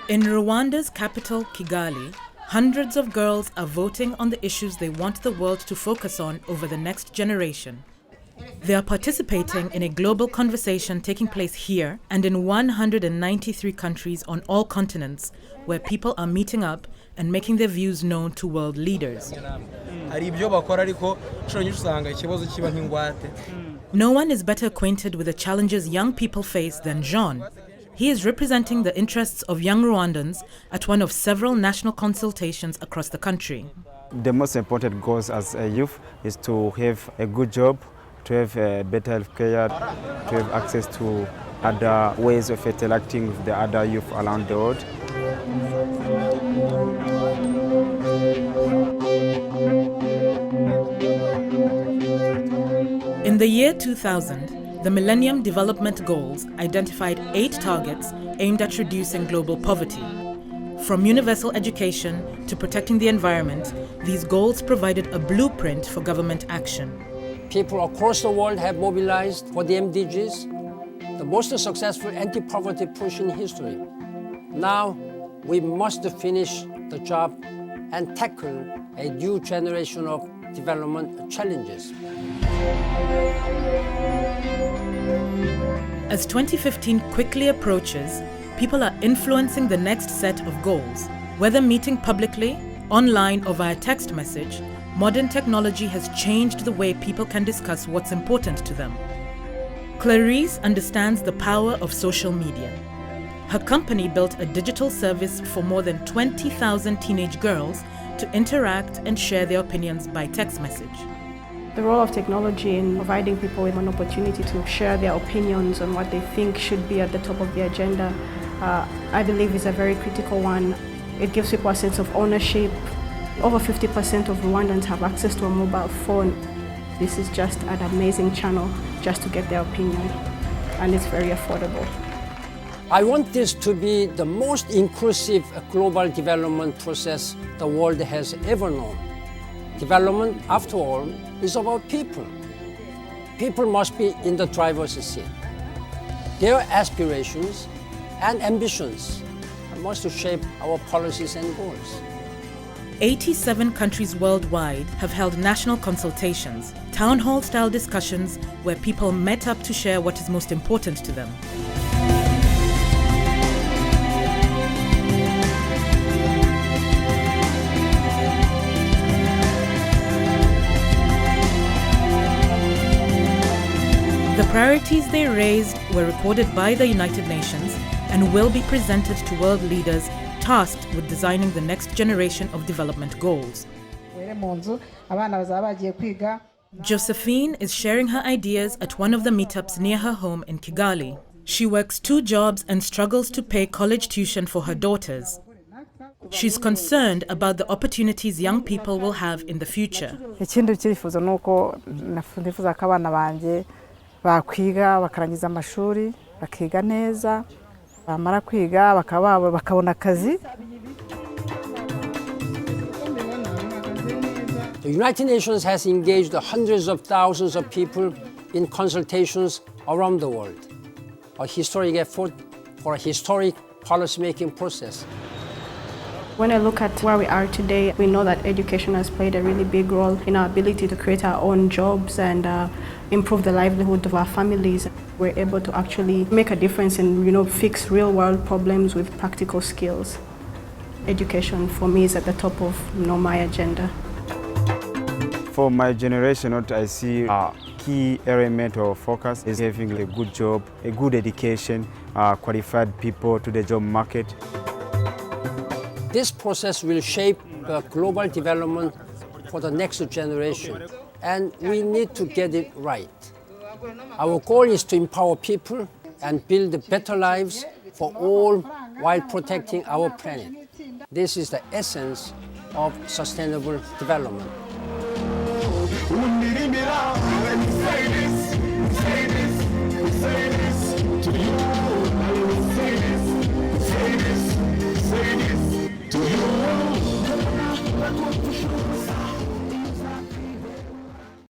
In Rwanda's capital, Kigali, hundreds of girls are voting on the issues they want the world to focus on over the next generation. They are participating in a global conversation taking place here and in 193 countries on all continents, where people are meeting up and making their views known to world leaders. No one is better acquainted with the challenges young people face than Jean. He is representing the interests of young Rwandans at one of several national consultations across the country. The most important goals as a youth is to have a good job, to have better health care, to have access to other ways of interacting with the other youth around the world. In the year 2000, the Millennium Development Goals identified 8 targets aimed at reducing global poverty. From universal education to protecting the environment, these goals provided a blueprint for government action. People across the world have mobilized for the MDGs, the most successful anti-poverty push in history. Now, we must finish the job and tackle a new generation of development challenges. As 2015 quickly approaches, people are influencing the next set of goals. Whether meeting publicly, online or via text message, modern technology has changed the way people can discuss what's important to them. Clarice understands the power of social media. Her company built a digital service for more than 20,000 teenage girls to interact and share their opinions by text message. The role of technology in providing people with an opportunity to share their opinions on what they think should be at the top of the agenda, I believe is a very critical one. It gives people a sense of ownership. Over 50% of Rwandans have access to a mobile phone. This is just an amazing channel just to get their opinion, and it's very affordable. I want this to be the most inclusive global development process the world has ever known. Development, after all, is about people. People must be in the driver's seat. Their aspirations and ambitions must shape our policies and goals. 87 countries worldwide have held national consultations, town hall-style discussions where people met up to share what is most important to them. The priorities they raised were recorded by the United Nations and will be presented to world leaders tasked with designing the next generation of development goals. Josephine is sharing her ideas at one of the meetups near her home in Kigali. She works 2 jobs and struggles to pay college tuition for her daughters. She's concerned about the opportunities young people will have in the future. Bakwiga bakarangiza amashuri bakiga neza bamara kwiga bakabona akazi. The United Nations has engaged hundreds of thousands of people in consultations around the world, a historic effort for a historic policy-making process. When I look at where we are today, we know that education has played a really big role in our ability to create our own jobs and improve the livelihood of our families. We're able to actually make a difference and fix real-world problems with practical skills. Education, for me, is at the top of my agenda. For my generation, what I see a key element or focus is having a good job, a good education, qualified people to the job market. This process will shape the global development for the next generation, and we need to get it right. Our goal is to empower people and build better lives for all while protecting our planet. This is the essence of sustainable development. To you.